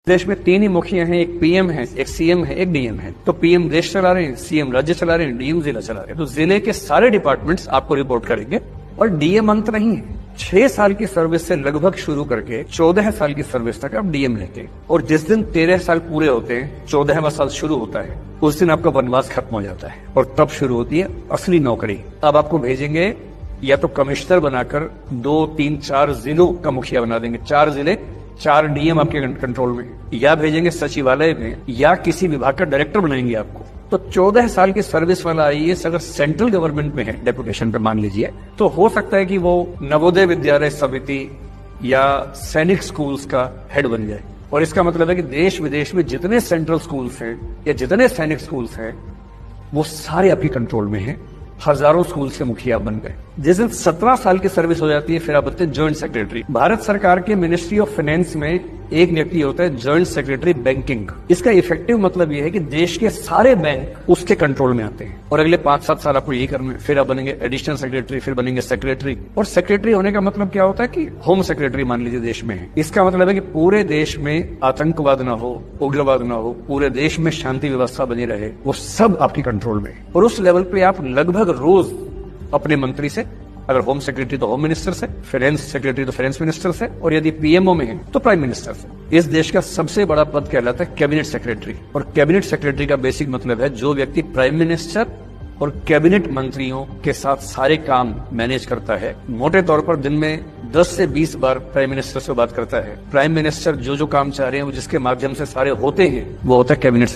देश में तीन ही मुखिया हैं, एक पीएम है, एक सीएम है, एक डीएम है। तो पीएम देश चला रहे हैं, सीएम राज्य चला रहे हैं, डीएम जिला चला रहे हैं। तो जिले के सारे डिपार्टमेंट्स आपको रिपोर्ट करेंगे और डीएम अंत नहीं है। 6 साल की सर्विस से लगभग शुरू करके 14 साल की सर्विस तक आप डीएम लेते हैं और जिस दिन 13 साल पूरे होते हैं, 14वां साल शुरू होता है, उस दिन आपका वनवास खत्म हो जाता है और तब शुरू होती है असली नौकरी। अब आपको भेजेंगे या तो कमिश्नर बनाकर 2, 3, 4 जिलों का मुखिया बना देंगे, 4 जिले 4 डीएम आपके कंट्रोल में, या भेजेंगे सचिवालय में या किसी विभाग का डायरेक्टर बनाएंगे आपको। तो 14 साल की सर्विस वाला आईएएस अगर सेंट्रल गवर्नमेंट में है डेपुटेशन पे मान लीजिए, तो हो सकता है कि वो नवोदय विद्यालय समिति या सैनिक स्कूल्स का हेड बन जाए। और इसका मतलब है कि देश विदेश में जितने सेंट्रल स्कूल्स हैं या जितने सैनिक स्कूल्स हैं वो सारे आपके कंट्रोल में हैं। हजारों स्कूल के मुखिया बन गए। जिस दिन 17 साल की सर्विस हो जाती है, फिर आप बनते हैं ज्वाइंट सेक्रेटरी। भारत सरकार के मिनिस्ट्री ऑफ फाइनेंस में एक व्यक्ति होता है ज्वाइंट सेक्रेटरी बैंकिंग। इसका इफेक्टिव मतलब यह है कि देश के सारे बैंक उसके कंट्रोल में आते हैं और अगले 5-7 साल आपको यही करना है। फिर आप बनेंगे एडिशनल सेक्रेटरी, फिर बनेंगे सेक्रेटरी। और सेक्रेटरी होने का मतलब क्या होता है कि होम सेक्रेटरी मान लीजिए देश में है। इसका मतलब है कि पूरे देश में आतंकवाद ना हो, उग्रवाद ना हो, पूरे देश में शांति व्यवस्था बनी रहे, वो सब आपके कंट्रोल में है। और उस लेवल पे आप लगभग रोज अपने मंत्री से, अगर होम सेक्रेटरी तो होम मिनिस्टर से, फाइनेंस सेक्रेटरी तो फाइनेंस मिनिस्टर से, और यदि पीएमओ में है तो प्राइम मिनिस्टर से। इस देश का सबसे बड़ा पद कहलाता है कैबिनेट सेक्रेटरी। और कैबिनेट सेक्रेटरी का बेसिक मतलब है जो व्यक्ति प्राइम मिनिस्टर और कैबिनेट मंत्रियों के साथ सारे काम मैनेज करता है। मोटे तौर पर दिन में 10 से 20 बार प्राइम मिनिस्टर से बात करता है। प्राइम मिनिस्टर जो काम चाह रहे हैं वो जिसके माध्यम से सारे होते हैं, वो होता है कैबिनेट सेक्रेटरी।